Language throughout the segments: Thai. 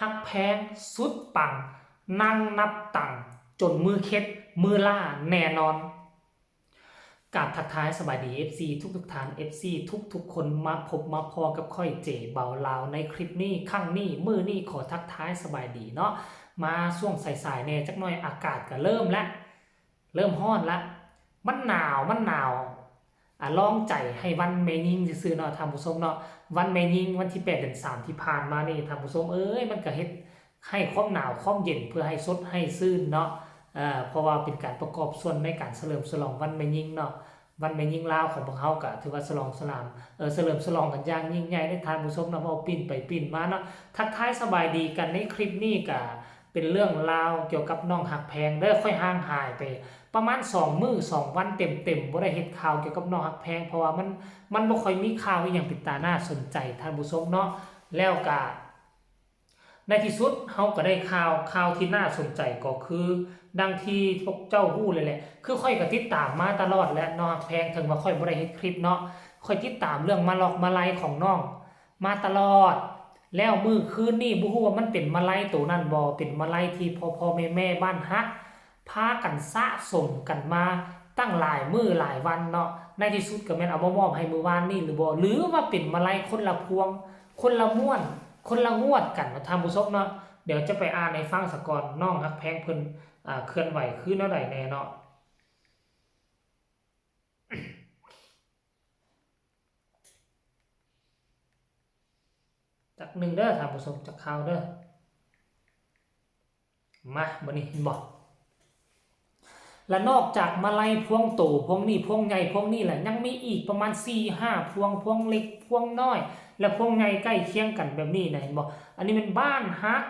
ฮักแพงสุดปังนั่งนับตังค์จนมือเค็ดมือล่าแน่นอนกราบทักทายสบายดี FC ทุกท่าน FC ทุกคนมาพบมาพอกับค่อยเจเบาลาวในคลิปนี้ข้างนี้มือนี้ขอทักทายสบายดีเนาะมาช่วงสายๆเนี่ยจักหน่อยอากาศก็เริ่มแล้วเริ่มร้อนละมันหนาวลองใจให้วันเมยิงซื่อๆเนาะท่านผู้ชมเนาะวันเมยิงวันที่8 เดือน 3ที่ผ่านมานี่ท่านผู้ชมมันก็เฮ็ดให้ความหนาวความเย็นเพื่อให้สดให้ซื่นเนาะเพราะว่าเป็นการประกอบส่วนในการเฉลิมฉลองวันแม่ยิ่งเนาะวันแม่ยิ่งลาวของพวกเขาก็ถือว่าฉลองสลามเฉลิมฉลองกันอย่างยิ่งใหญ่ในทานผู้ชมเนาะเอาปิ้นไปปิ้นมาเนาะทักทายสบายดีกันในคลิปนี้ก็เป็นเรื่องราวเกี่ยวกับน้องหักแพงเด้อค่อยห่างหายไปประมาณ2 มื้อ2 วันเต็มบ่ได้เฮ็ดข่าวเกี่ยวกับน้องหักแพงเพราะว่ามันบ่ค่อยมีข่าวอีหยังเป็นตาน่าสนใจท่านผู้ชมเนาะแล้วก็ในที่สุดเขาก็ได้ข่าวที่น่าสนใจก็คือดังที่พวกเจ้าฮู้เลยแหละคือค่อยก็ติดตามมาตลอดและน้องแพงถึงว่าค่อยบ่ได้เฮ็ดคลิปเนาะค่อยติดตามเรื่องมาลอกมาไลของน้องมาตลอดแล้วมื้อคืนนี้บ่ฮู้ว่ามันเป็นมาไลตัวนั้นบ่เป็นมาไลที่พ่อแม่บ้านฮักพากันสะสมกันมาตั้งหลายมื้อหลายวันเนาะในที่สุดก็แม่นเอามามอบให้มื้อวานนี้หรือบ่หรือว่าเป็นมาไลคนละพวงคนละม้วนคนละงวดกันเนาะท่านผู้ชมเนาะเดี๋ยวจะไปอ่านให้ฟังซะก่อนน้องฮักแพงเพิ่นเคลื่อนไหวคือแนวใดแน่เนาะจากหนึ่งเด้อท่านผู้ชมจากข่าวเด้อมาบัดนี้เห็นบ่และนอกจากมาลัยพวงโตพวงนี้พวงใหญ่พวงนี้แหละยังมีอีกประมาณ 4-5 พวงเล็กพวงน้อยและพวงใหญ่ใกล้เคียงกันแบบนี้นะเห็นบ่อันนี้เป็นบ้านฮัก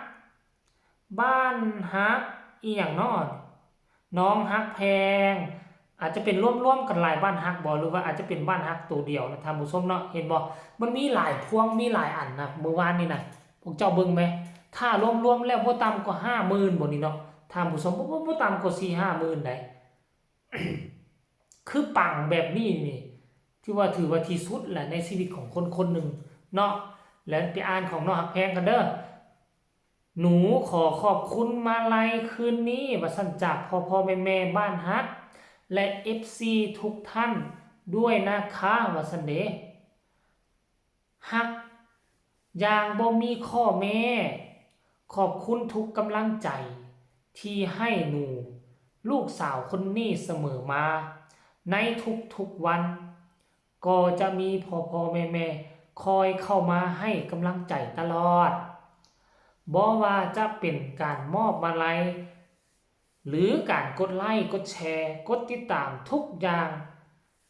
อีหยังเนาะน้องฮักแพงอาจจะเป็นร่วมกันหลายบ้านฮักบ่หรือว่าอาจจะเป็นบ้านฮักตัวเดียวนะท่านผู้ชมเนาะเห็นบ่มันมีหลายพวงมีหลายอันนะเมื่อวานนี่นะพวกเจ้าเบิ่งไหมถ้ารวมแล้วบ่ต่ำกว่า 50,000บ่นี่เนาะท่านผู้ชมบ่ต่ำกว่า 4-50,000ได้คือปังแบบนี้นี่ที่ว่าถือว่าที่สุดแหละในชีวิตของคนคนหนึ่งเนาะแล้วไปอ่านของน้องฮักแพงกันเด้อหนูขอขอบคุณมาลัยคืนนี้ว่าสั่นจากพ่อแม่บ้านฮักและ FC ทุกท่านด้วยนะคะว่าสันเดฮักอย่างบ่มีข้อแม้ขอบคุณทุกกำลังใจที่ให้หนูลูกสาวคนนี้เสมอมาในทุกวันก็จะมีพ่อแม่คอยเข้ามาให้กำลังใจตลอดบ่ว่าจะเป็นการมอบมาลัยหรือการกดไลค์กดแชร์กดติดตามทุกอย่าง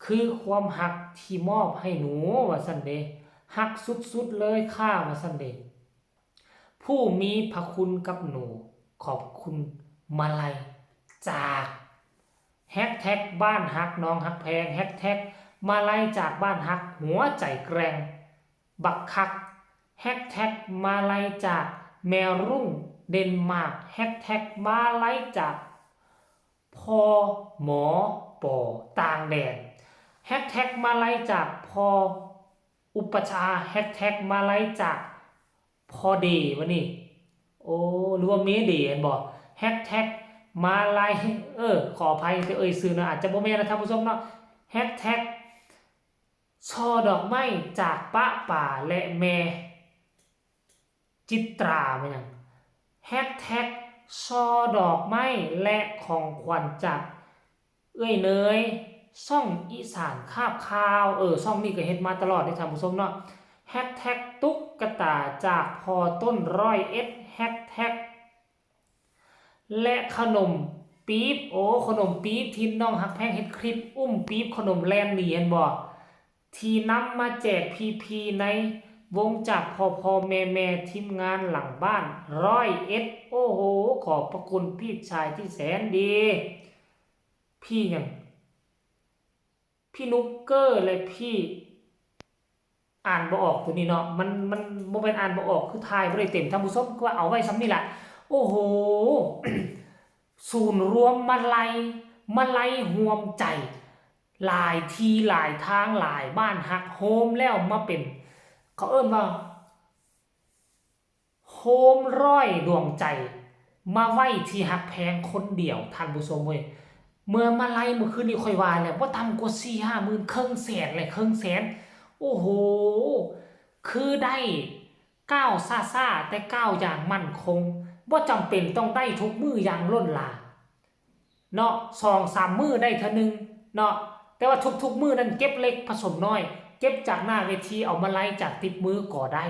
คือความหักที่มอบให้หนูว่าซั่นเด้หักสุดๆเลยค่ะว่าซั่นเด้ผู้มีพระคุณกับหนูขอบคุณมาลัยจากแฮชแท็กบ้านฮักน้องฮักแพงแฮชแท็กมาลัยจากบ้านฮักหัวใจแกร่งบักคักแฮชแท็กมาลัยจากแมวรุ่งเดนมาร์กแฮชแท็กมาลัยจากพ่อหมอปอต่างแดนแฮชแท็กมาลัยจากพ่ออุปชาแฮชแท็กมาลัยจากพ่อเดวะนี่โอ้หรือว่าเมเดนบอกแฮชแท็กมาลัยขออภัยที่ซื้อนะอาจจะบ่แม่นนะท่านผู้ชมเนาะแฮชแท็กช่อดอกไม้จากป้าป่าและแม่จิตรามันยังแฮชแท็กช่อดอกไม้และของขวัญจากเนยซ่องอีสานคาบข่าวซ่องนี้ก็เฮ็ดมาตลอดได้ท่านผู้ชมเนาะแฮชแท็กตุ๊กตาจากพอต้น101แฮชแท็กและขนมปี๊บขนมปี๊บที่น้องฮักแพงเฮ็ดคลิปอุ้มปี๊บขนมแลนเหรียญบ่ที่นำมาแจกพีในวงจากพ่อแม่ทีมงานหลังบ้าน101โอ้โหขอบพระคุณพี่ชายที่แสนดีพี่ยังพี่นุกเกอร์และพี่อ่านบ่ออกตัวนี้เนาะมันบ่แม่นอ่านบ่ออกคือทายบ่ได้เต็มท่านผู้ชมก็เอาไว้ซ้ำนี่แหละโอ้โห ศูนย์รวมมาลัยรวมใจหลายทีหลายทางหลายบ้านฮักโฮมแล้วมาเป็นเขาเอิ้นว่าโฮ โฮมร้อยดวงใจมาไว้ที่หักแพงคนเดียวท่านผู้ชมเว้ยเมื่อมาไล่เมื่อคืนนี้ค่อยว่าแล้วว่าต่ำกว่า4-5 หมื่นครึ่งแสนเลยครึ่งแสนโอ้โหคือได้ก้าวซ่าแต่ก้าวอย่างมั่นคงว่าจำเป็นต้องได้ทุกมืออย่างล้นหลามเนาะ2-3 มือได้เท่านึงเนาะแต่ว่าทุกมือนั้นเก็บเล็กผสมน้อยเก็บจากหน้าเวทีเอามาไล่จากติดมือก็ได้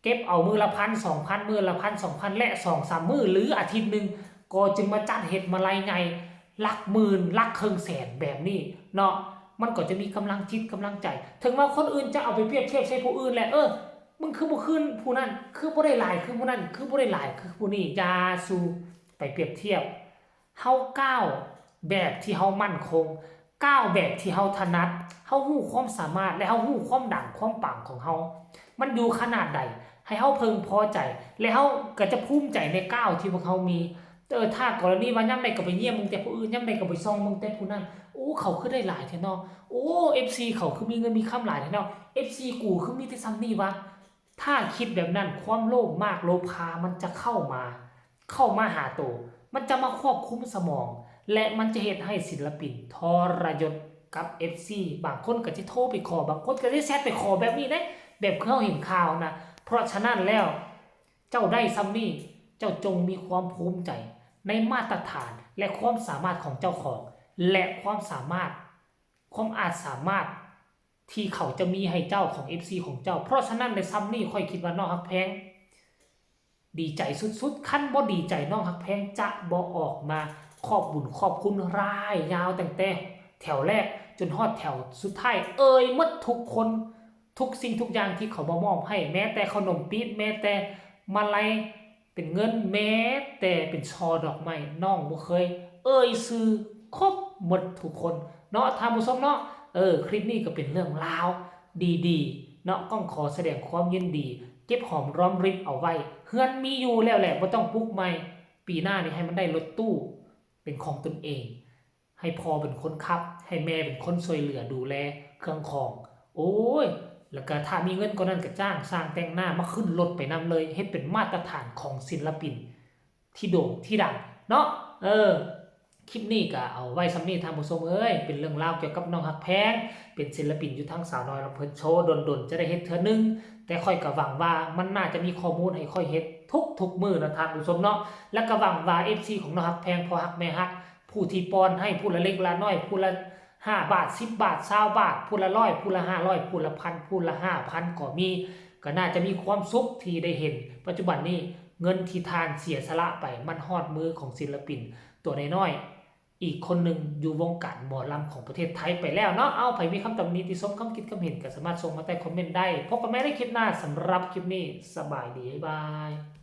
เก็บเอามือละ1,000 2,000มือละ1,000 2,000และ2-3 มือหรืออาทิตย์นึงก็จึงมาจัดเฮ็ดมาไล่ไงหลักหมื่นหลักครึ่งแสนแบบนี้เนาะมันก็จะมีกำลังจิตกำลังใจถึงว่าคนอื่นจะเอาไปเปรียบเทียบใช้ผู้อื่นแหละมึงคือบ่ขึ้นผู้นั้นคือบ่ได้หลายคือผู้นั้นคือบ่ได้หลายคือผู้นี้อย่าสู่ไปเปรียบเทียบเฮาก้าวแบบที่เฮามั่นคงก้าวแบบที่เฮาถนัดเฮาฮู้ความสามารถและเฮาฮู้ความดังความปังของเฮามันอยู่ขนาดใดให้เฮาพึงพอใจและเฮาก็จะภูมิใจในก้าวที่พวกเฮามีถ้ากรณีว่ายามใดก็ไปเยี่ยมมึงแต่ผู้อื่นยามใดก็ไปส่องมึงแต่ผู้นั้นโอ้เขาคือได้หลายแท้เนาะโอ้ FC เขาคือมีเงินมีคำหลายแท้เนาะ FC กูคือมีแต่ซ้ำนี่วะถ้าคิดแบบนั้นความโลภมากโลภามันจะเข้ามาหาตัวมันจะมาควบคุมสมองและมันจะเฮ็ดให้ศิลปินทรยศกับ FC บางคนก็จะโทรไปขอบางคนก็จะแชทไปขอแบบนี้นะแบบเขาเห็นข่าวนะเพราะฉะนั้นแล้วเจ้าได้ซ้ำนี่เจ้าจงมีความภูมิใจในมาตรฐานและความสามารถของเจ้าของและความสามารถที่เขาจะมีให้เจ้าของ FC ของเจ้าเพราะฉะนั้นในซ้ำนี่ค่อยคิดว่าน้องฮักแพงดีใจสุดๆขั้นบ่ดีใจน้องฮักแพงจะบ่ออกมาขอบบุญขอบคุณรายยาวตั้งแต่แถวแรกจนฮอดแถวสุดท้ายหมดทุกคนทุกสิ่งทุกอย่างที่เขามามอบให้แม้แต่ขนมปี๊บแม้แต่มาลัยเป็นเงินแม้แต่เป็นช่อดอกไม้น้องบ่เคยซื้อครบหมดทุกคนเนาะท่านผู้ชมเนาะคลิปนี้ก็เป็นเรื่องราวดีๆเนาะต้องขอแสดงความยินดีเก็บหอมรอมริบเอาไว้เฮือนมีอยู่แล้วแหละบ่ต้องปลุกใหม่ปีหน้านี่ให้มันได้รถตู้เป็นของตนเองให้พ่อเป็นคนขับให้แม่เป็นคนช่วยเหลือดูแลเครื่องของโอ้ยแล้วก็ถ้ามีเงินก็นั่นก็จ้างสร้างแต่งหน้ามาขึ้นรถไปนำเลยเฮ็ดเป็นมาตรฐานของศิลปินที่โด่งที่ดังเนาะคลิปนี้ก็เอาไว้สำนี้ทางผู้ชมเป็นเรื่องราวเกี่ยวกับน้องฮักแพงเป็นศิลปินอยู่ทั้งสาวน้อยลำเพิ่นโชว์ดนจะได้เฮ็ดเทื่อนึงแต่ค่อยก็หวังว่ามันน่าจะมีข้อมูลให้ค่อยเฮ็ดทุกมื้อนะท่านผู้ชมเนาะแล้วก็หวังว่า FC ของน้องฮักแพงพอฮักแม่ฮักผู้ที่ป้อนให้ผู้ละเล็กละน้อยผู้ละ5 บาท10 บาท20 บาทผู้ละ100ผู้ละ500ผู้ละ1,000ผู้ละ 5,000ก็มีก็น่าจะมีความสุขที่ได้เห็นปัจจุบันนี้เงินที่ทานเสียสละไปมันฮอดมือของศิลปินตัวน้อยๆอีกคนหนึ่งอยู่วงการหมอลำของประเทศไทยไปแล้วเนาะเอาไผมีคำตำหนิติชมคำคิดคำเห็นก็สามารถส่งมาใต้คอมเมนต์ได้พบกันใหม่ในคลิปหน้าสำหรับคลิปนี้สบายดีบ๊ายบาย